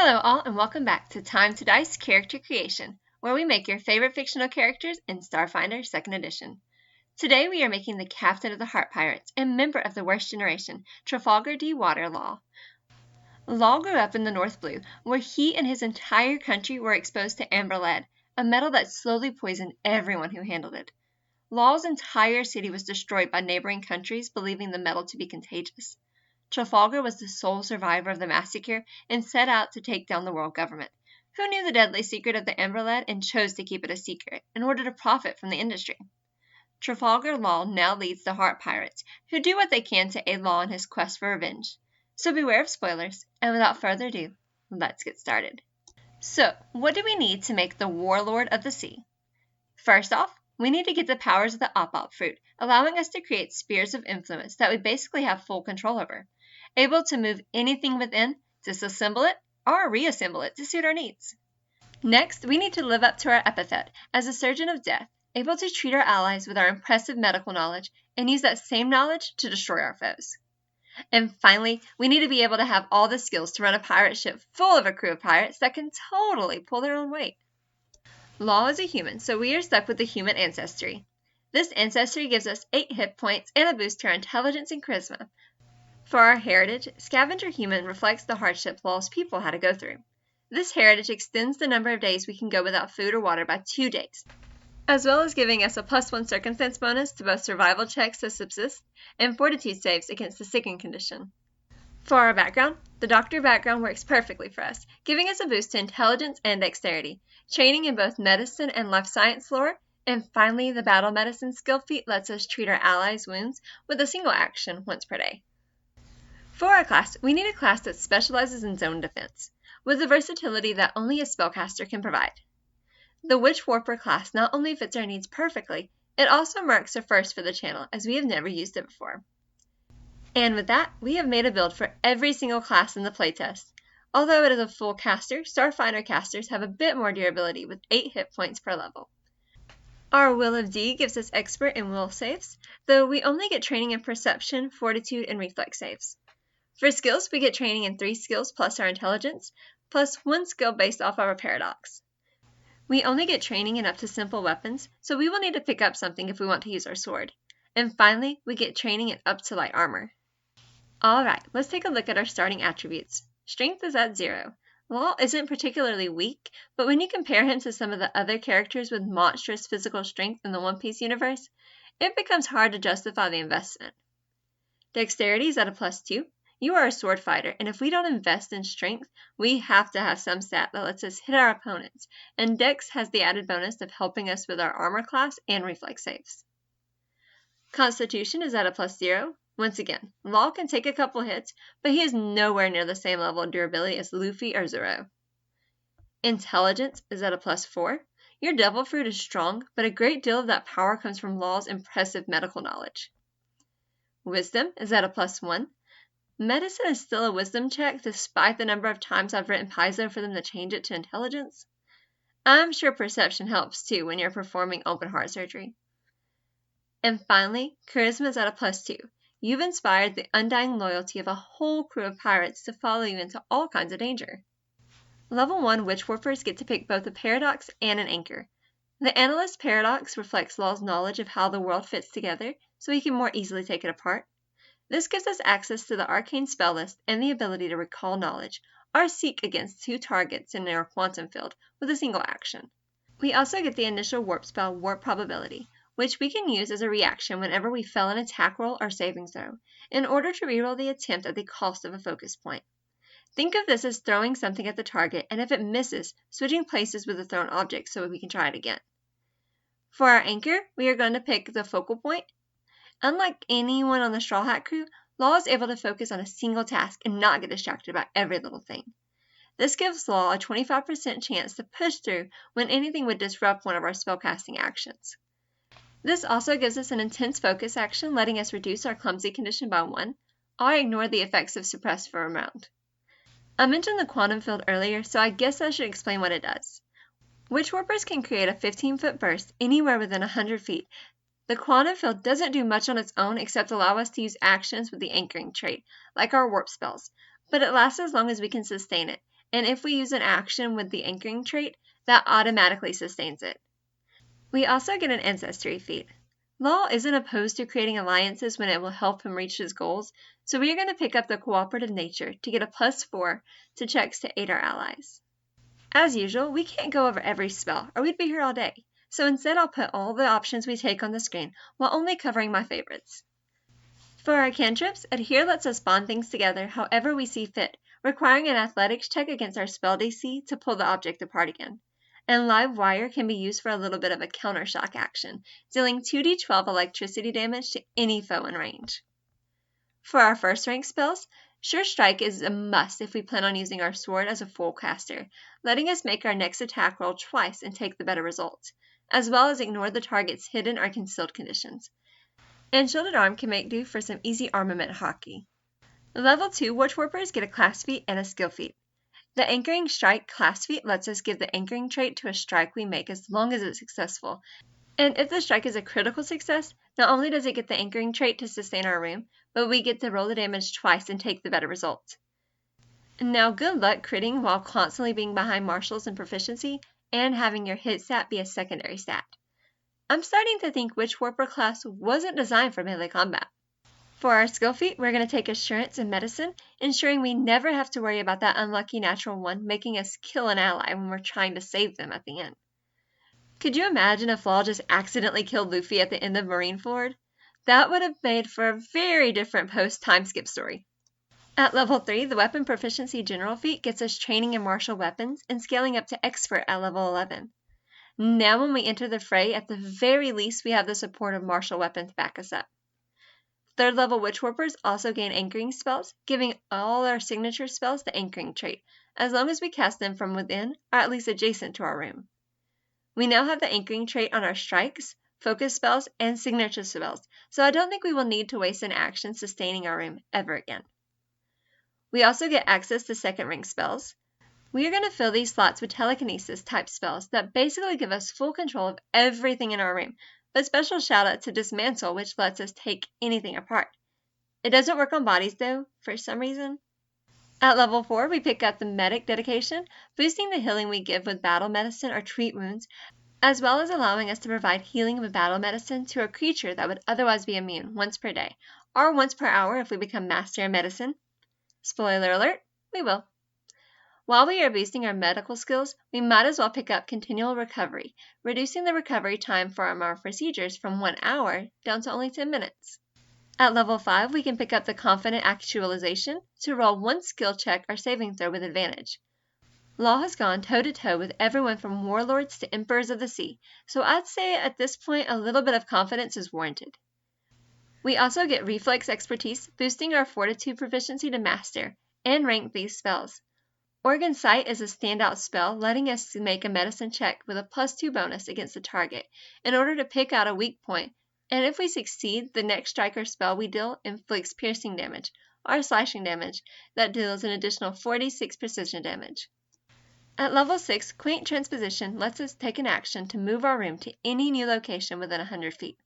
Hello all and welcome back to Time to Dice Character Creation, where we make your favorite fictional characters in Starfinder 2nd Edition. Today we are making the captain of the Heart Pirates and member of the worst generation, Trafalgar Law. Law grew up in the North Blue, where he and his entire country were exposed to amber lead, a metal that slowly poisoned everyone who handled it. Law's entire city was destroyed by neighboring countries believing the metal to be contagious. Trafalgar was the sole survivor of the massacre and set out to take down the world government, who knew the deadly secret of the amber lead and chose to keep it a secret in order to profit from the industry. Trafalgar Law now leads the Heart Pirates, who do what they can to aid Law in his quest for revenge. So beware of spoilers, and without further ado, let's get started. So, what do we need to make the Warlord of the Sea? First off, we need to get the powers of the Op-Op fruit, allowing us to create spheres of influence that we basically have full control over, able to move anything within, disassemble it, or reassemble it to suit our needs. Next, we need to live up to our epithet as a surgeon of death, able to treat our allies with our impressive medical knowledge and use that same knowledge to destroy our foes. And finally, we need to be able to have all the skills to run a pirate ship full of a crew of pirates that can totally pull their own weight. Law is a human, so we are stuck with the human ancestry. This ancestry gives us 8 hit points and a boost to our intelligence and charisma. For our heritage, Scavenger Human reflects the hardship Law's people had to go through. This heritage extends the number of days we can go without food or water by 2 days, as well as giving us a +1 circumstance bonus to both survival checks to subsist and fortitude saves against the sickened condition. For our background, the Doctor background works perfectly for us, giving us a boost to intelligence and dexterity, training in both medicine and life science lore, and finally the battle medicine skill feat lets us treat our allies' wounds with a single action once per day. For our class, we need a class that specializes in zone defense, with the versatility that only a spellcaster can provide. The Witch Warper class not only fits our needs perfectly, it also marks a first for the channel as we have never used it before. And with that, we have made a build for every single class in the playtest. Although it is a full caster, Starfinder casters have a bit more durability with 8 hit points per level. Our Will of D gives us expert and will saves, though we only get training in perception, fortitude, and reflex saves. For skills, we get training in 3 skills plus our intelligence, plus 1 skill based off our paradox. We only get training in up to simple weapons, so we will need to pick up something if we want to use our sword. And finally, we get training in up to light armor. Alright, let's take a look at our starting attributes. Strength is at 0. Law isn't particularly weak, but when you compare him to some of the other characters with monstrous physical strength in the One Piece universe, it becomes hard to justify the investment. Dexterity is at a +2. You are a sword fighter, and if we don't invest in strength, we have to have some stat that lets us hit our opponents, and Dex has the added bonus of helping us with our armor class and reflex saves. Constitution is at a +0. Once again, Law can take a couple hits, but he is nowhere near the same level of durability as Luffy or Zoro. Intelligence is at a +4. Your devil fruit is strong, but a great deal of that power comes from Law's impressive medical knowledge. Wisdom is at a +1. Medicine is still a wisdom check despite the number of times I've written Paizo for them to change it to intelligence. I'm sure perception helps too when you're performing open heart surgery. And finally, charisma is at a +2. You've inspired the undying loyalty of a whole crew of pirates to follow you into all kinds of danger. Level 1 Witch Warpers get to pick both a paradox and an anchor. The Analyst paradox reflects Law's knowledge of how the world fits together, so he can more easily take it apart. This gives us access to the arcane spell list and the ability to recall knowledge, or seek against 2 targets in our quantum field with a single action. We also get the initial warp spell Warp Probability, which we can use as a reaction whenever we fail an attack roll or saving throw, in order to reroll the attempt at the cost of a focus point. Think of this as throwing something at the target, and if it misses, switching places with the thrown object so we can try it again. For our anchor, we are going to pick the focal point. Unlike anyone on the Straw Hat crew, Law is able to focus on a single task and not get distracted by every little thing. This gives Law a 25% chance to push through when anything would disrupt one of our spellcasting actions. This also gives us an intense focus action, letting us reduce our clumsy condition by 1, or ignore the effects of suppress for a round. I mentioned the quantum field earlier, so I guess I should explain what it does. Witch Warpers can create a 15-foot burst anywhere within 100 feet. The quantum field doesn't do much on its own except allow us to use actions with the anchoring trait, like our warp spells, but it lasts as long as we can sustain it, and if we use an action with the anchoring trait, that automatically sustains it. We also get an Ancestry feat. Law isn't opposed to creating alliances when it will help him reach his goals, so we are going to pick up the cooperative nature to get a +4 to checks to aid our allies. As usual, we can't go over every spell, or we'd be here all day, so instead I'll put all the options we take on the screen while only covering my favorites. For our cantrips, Adhere lets us bond things together however we see fit, requiring an athletics check against our spell DC to pull the object apart again. And Live Wire can be used for a little bit of a countershock action, dealing 2d12 electricity damage to any foe in range. For our first rank spells, Sure Strike is a must if we plan on using our sword as a full caster, letting us make our next attack roll twice and take the better result, as well as ignore the target's hidden or concealed conditions. And Shielded Arm can make do for some easy armament hockey. Level 2 Witchwarpers get a class feat and a skill feat. The Anchoring Strike class feat lets us give the anchoring trait to a strike we make as long as it's successful. And if the strike is a critical success, not only does it get the anchoring trait to sustain our room, but we get to roll the damage twice and take the better result. Now good luck critting while constantly being behind martials in proficiency and having your hit stat be a secondary stat. I'm starting to think Witchwarper class wasn't designed for melee combat. For our skill feat, we're going to take Assurance and Medicine, ensuring we never have to worry about that unlucky natural one making us kill an ally when we're trying to save them at the end. Could you imagine if Law just accidentally killed Luffy at the end of Marineford? That would have made for a very different post-time skip story. At level 3, the Weapon Proficiency General feat gets us training in martial weapons and scaling up to Expert at level 11. Now when we enter the fray, at the very least we have the support of martial weapons to back us up. Third level Witchwarpers also gain anchoring spells, giving all our signature spells the anchoring trait, as long as we cast them from within or at least adjacent to our room. We now have the anchoring trait on our strikes, focus spells, and signature spells, so I don't think we will need to waste an action sustaining our room ever again. We also get access to second rank spells. We are going to fill these slots with telekinesis type spells that basically give us full control of everything in our room, but special shout out to Dismantle, which lets us take anything apart. It doesn't work on bodies though, for some reason. At level 4, we pick up the Medic Dedication, boosting the healing we give with battle medicine or treat wounds, as well as allowing us to provide healing with battle medicine to a creature that would otherwise be immune once per day, or once per hour if we become Master in Medicine. Spoiler alert, we will. While we are boosting our medical skills, we might as well pick up Continual Recovery, reducing the recovery time for our procedures from 1 hour down to only 10 minutes. At level 5, we can pick up the Confident Actualization to roll one skill check or saving throw with advantage. Law has gone toe-to-toe with everyone from warlords to emperors of the sea, so I'd say at this point a little bit of confidence is warranted. We also get Reflex Expertise, boosting our Fortitude proficiency to Master, and rank these spells. Organ Sight is a standout spell, letting us make a medicine check with a +2 bonus against the target in order to pick out a weak point, and if we succeed, the next strike or spell we deal inflicts piercing damage, or slashing damage, that deals an additional 46 precision damage. At level 6, Quaint Transposition lets us take an action to move our room to any new location within 100 feet.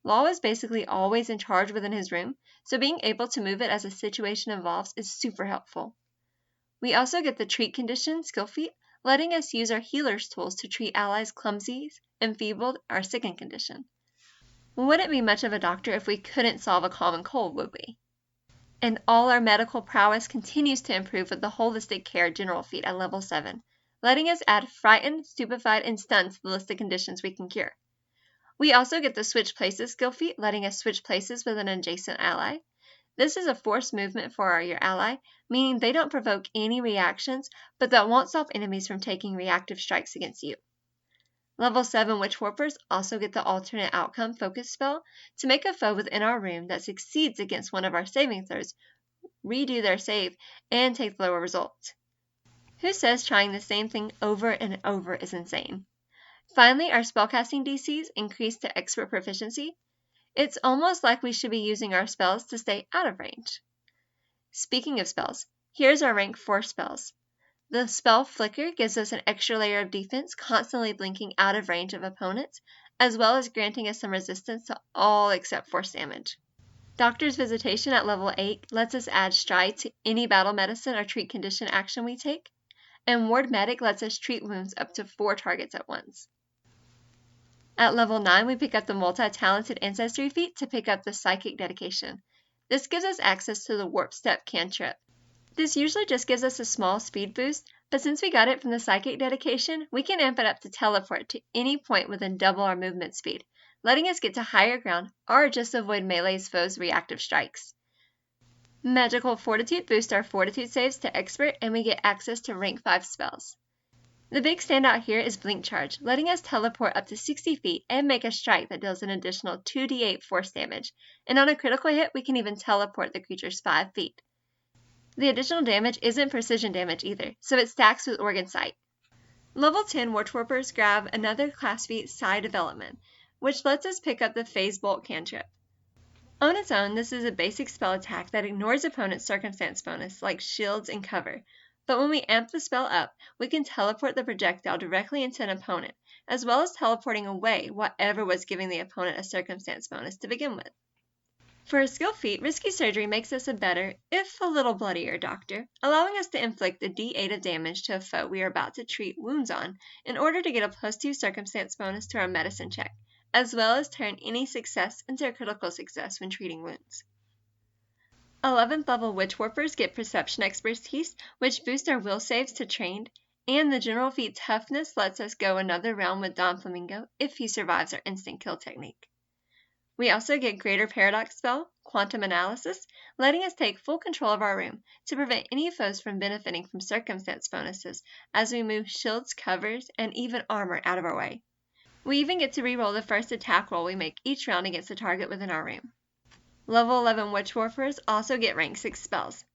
Law is basically always in charge within his room, so being able to move it as a situation evolves is super helpful. We also get the Treat Condition skill feat, letting us use our healer's tools to treat allies' clumsy, enfeebled, or sickened condition. Wouldn't be much of a doctor if we couldn't solve a common cold, would we? And all our medical prowess continues to improve with the Holistic Care General feat at level 7, letting us add Frightened, Stupefied, and Stunned to the list of conditions we can cure. We also get the Switch Places skill feat, letting us switch places with an adjacent ally. This is a forced movement for your ally, meaning they don't provoke any reactions, but that won't stop enemies from taking reactive strikes against you. Level 7 Witchwarpers also get the Alternate Outcome focus spell to make a foe within our room that succeeds against one of our saving throws, redo their save, and take the lower result. Who says trying the same thing over and over is insane? Finally, our spellcasting DCs increase to Expert Proficiency. It's almost like we should be using our spells to stay out of range. Speaking of spells, here's our rank 4 spells. The spell Flicker gives us an extra layer of defense, constantly blinking out of range of opponents, as well as granting us some resistance to all except force damage. Doctor's Visitation at level 8 lets us add Stride to any battle medicine or treat condition action we take. and Ward Medic lets us treat wounds up to 4 targets at once. At level 9, we pick up the multi-talented Ancestry feat to pick up the Psychic Dedication. This gives us access to the Warp Step cantrip. This usually just gives us a small speed boost, but since we got it from the Psychic Dedication, we can amp it up to teleport to any point within double our movement speed, letting us get to higher ground or just avoid melee's foes' reactive strikes. Magical Fortitude boosts our Fortitude saves to Expert, and we get access to rank 5 spells. The big standout here is Blink Charge, letting us teleport up to 60 feet and make a strike that deals an additional 2d8 force damage, and on a critical hit we can even teleport the creatures 5 feet. The additional damage isn't precision damage either, so it stacks with Organ Sight. Level 10 Witchwarpers grab another class feat, Psi Development, which lets us pick up the Phase Bolt cantrip. On its own, this is a basic spell attack that ignores opponent's circumstance bonus, like shields and cover, but when we amp the spell up, we can teleport the projectile directly into an opponent, as well as teleporting away whatever was giving the opponent a circumstance bonus to begin with. For a skill feat, Risky Surgery makes us a better, if a little bloodier, doctor, allowing us to inflict a d8 of damage to a foe we are about to treat wounds on in order to get a +2 circumstance bonus to our medicine check, as well as turn any success into a critical success when treating wounds. 11th level Witchwarpers get Perception Expertise, which boosts our will saves to Trained, and the general feat Toughness lets us go another round with Don Flamingo if he survives our instant kill technique. We also get Greater Paradox spell, Quantum Analysis, letting us take full control of our room to prevent any foes from benefiting from circumstance bonuses as we move shields, covers, and even armor out of our way. We even get to reroll the first attack roll we make each round against a target within our room. Level 11 Witchwarpers also get rank 6 spells.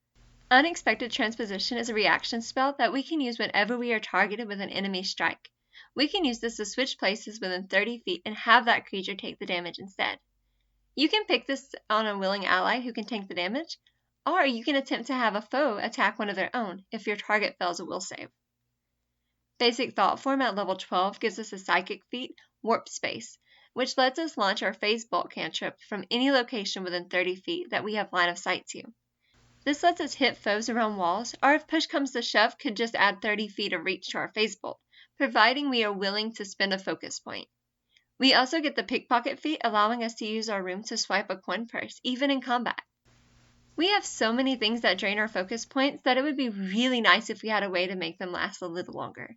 Unexpected Transposition is a reaction spell that we can use whenever we are targeted with an enemy strike. We can use this to switch places within 30 feet and have that creature take the damage instead. You can pick this on a willing ally who can tank the damage, or you can attempt to have a foe attack one of their own if your target fails a will save. Basic Thought Form at level 12 gives us a psychic feat, Warp Space, which lets us launch our Phase Bolt cantrip from any location within 30 feet that we have line of sight to. This lets us hit foes around walls, or if push comes to shove, could just add 30 feet of reach to our Phase Bolt, providing we are willing to spend a focus point. We also get the Pickpocket feat, allowing us to use our room to swipe a coin purse, even in combat. We have so many things that drain our focus points that it would be really nice if we had a way to make them last a little longer.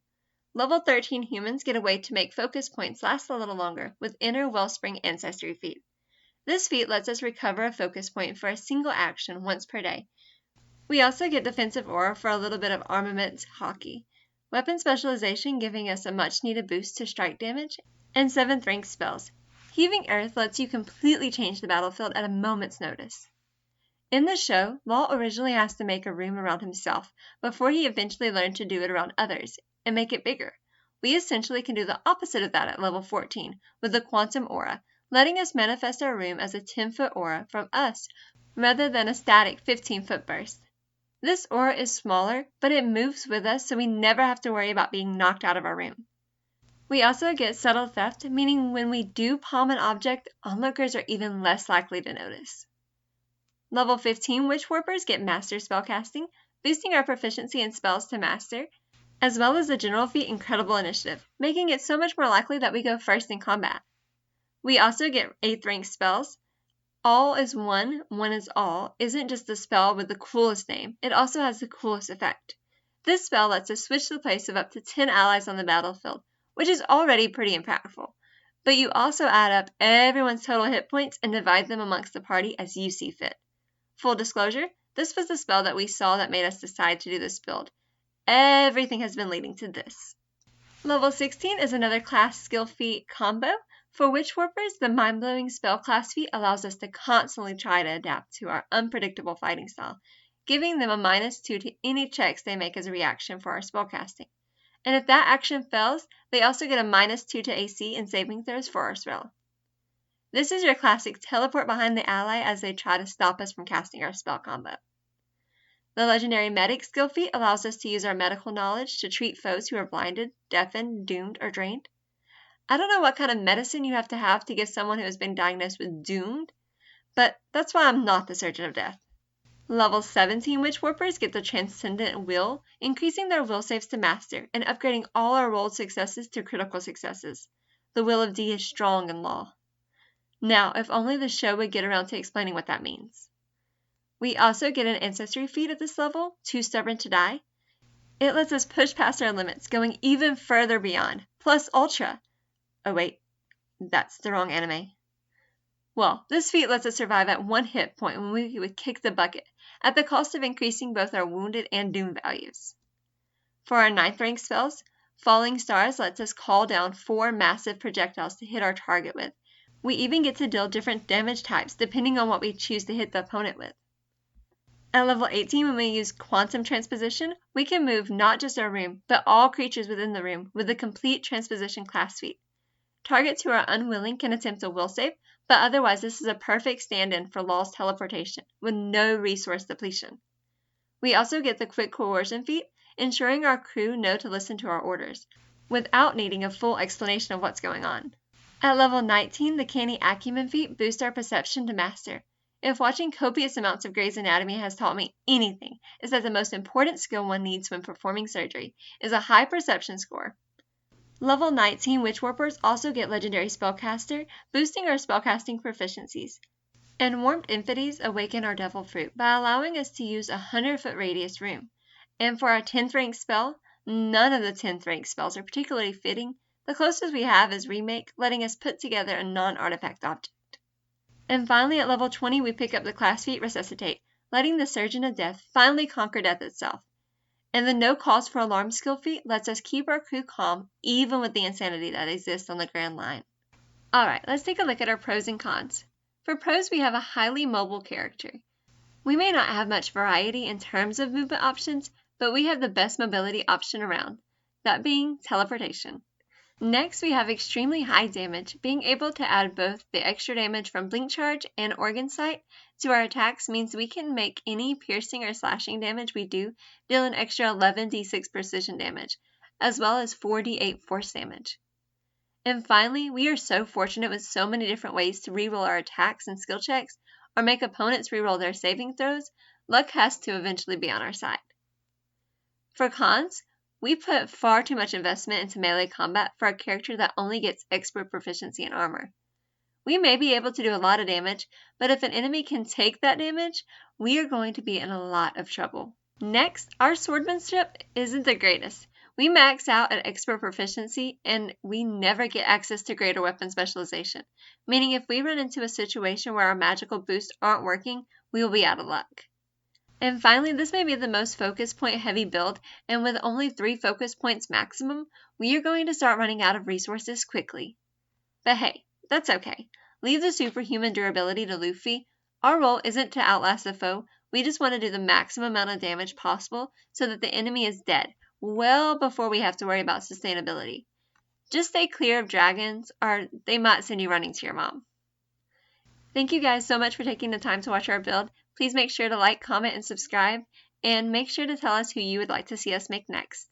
Level 13 humans get a way to make focus points last a little longer with Inner Wellspring Ancestry feat. This feat lets us recover a focus point for a single action once per day. We also get Defensive Aura for a little bit of armament hockey, Weapon Specialization giving us a much needed boost to strike damage, and 7th rank spells. Heaving Earth lets you completely change the battlefield at a moment's notice. In the show, Law originally has to make a room around himself before he eventually learned to do it around others and make it bigger. We essentially can do the opposite of that at level 14 with the Quantum Aura, letting us manifest our room as a 10-foot aura from us rather than a static 15-foot burst. This aura is smaller, but it moves with us so we never have to worry about being knocked out of our room. We also get Subtle Theft, meaning when we do palm an object, onlookers are even less likely to notice. Level 15 Witchwarpers get Master Spellcasting, boosting our proficiency in spells to master, as well as the general feat Incredible Initiative, making it so much more likely that we go first in combat. We also get 8th rank spells. All is One, One is All isn't just a spell with the coolest name, it also has the coolest effect. This spell lets us switch the place of up to 10 allies on the battlefield, which is already pretty impactful. But you also add up everyone's total hit points and divide them amongst the party as you see fit. Full disclosure, this was the spell that we saw that made us decide to do this build. Everything has been leading to this. Level 16 is another class skill feat combo. For Witchwarpers, the mind-blowing spell class feat allows us to constantly try to adapt to our unpredictable fighting style, giving them a -2 to any checks they make as a reaction for our spellcasting. And if that action fails, they also get a -2 to AC and saving throws for our spell. This is your classic teleport behind the ally as they try to stop us from casting our spell combo. The legendary Medic skill feat allows us to use our medical knowledge to treat foes who are blinded, deafened, doomed, or drained. I don't know what kind of medicine you have to give someone who has been diagnosed with doomed, but that's why I'm not the Surgeon of Death. Level 17 Witch Warpers get the Transcendent Will, increasing their will saves to Master and upgrading all our rolled successes to critical successes. The Will of D is strong in Law. Now, if only the show would get around to explaining what that means. We also get an Ancestry feat at this level, Too Stubborn to Die. It lets us push past our limits, going even further beyond, plus Ultra. Oh wait, that's the wrong anime. Well, this feat lets us survive at 1 hit point when we would kick the bucket, at the cost of increasing both our wounded and doom values. For our 9th rank spells, Falling Stars lets us call down 4 massive projectiles to hit our target with. We even get to deal different damage types depending on what we choose to hit the opponent with. At level 18, when we use Quantum Transposition, we can move not just our room, but all creatures within the room with the complete Transposition class feat. Targets who are unwilling can attempt a will save, but otherwise this is a perfect stand-in for Law's teleportation, with no resource depletion. We also get the Quick Coercion feat, ensuring our crew know to listen to our orders, without needing a full explanation of what's going on. At level 19, the Canny Acumen feat boosts our perception to Master. If watching copious amounts of Grey's Anatomy has taught me anything, is that the most important skill one needs when performing surgery is a high perception score. Level 19 Witch Warpers also get Legendary Spellcaster, boosting our spellcasting proficiencies. And Warped Infidels awaken our Devil Fruit by allowing us to use a 100-foot radius room. And for our 10th rank spell, none of the 10th rank spells are particularly fitting. The closest we have is Remake, letting us put together a non-artifact object. And finally, at level 20, we pick up the class feat Resuscitate, letting the Surgeon of Death finally conquer death itself. And the No Cause for Alarm skill feat lets us keep our crew calm, even with the insanity that exists on the Grand Line. Alright, let's take a look at our pros and cons. For pros, we have a highly mobile character. We may not have much variety in terms of movement options, but we have the best mobility option around, that being teleportation. Next, we have extremely high damage. Being able to add both the extra damage from Blink Charge and Organ Sight to our attacks means we can make any piercing or slashing damage we do deal an extra 11d6 precision damage, as well as 4d8 force damage. And finally, we are so fortunate with so many different ways to reroll our attacks and skill checks, or make opponents reroll their saving throws. Luck has to eventually be on our side. For cons, we put far too much investment into melee combat for a character that only gets expert proficiency in armor. We may be able to do a lot of damage, but if an enemy can take that damage, we are going to be in a lot of trouble. Next, our swordsmanship isn't the greatest. We max out at expert proficiency, and we never get access to greater weapon specialization, meaning if we run into a situation where our magical boosts aren't working, we will be out of luck. And finally, this may be the most focus point heavy build, and with only 3 focus points maximum, we are going to start running out of resources quickly. But hey, that's okay. Leave the superhuman durability to Luffy. Our role isn't to outlast the foe, we just want to do the maximum amount of damage possible so that the enemy is dead, well before we have to worry about sustainability. Just stay clear of dragons, or they might send you running to your mom. Thank you guys so much for taking the time to watch our build. Please make sure to like, comment, and subscribe, and make sure to tell us who you would like to see us make next.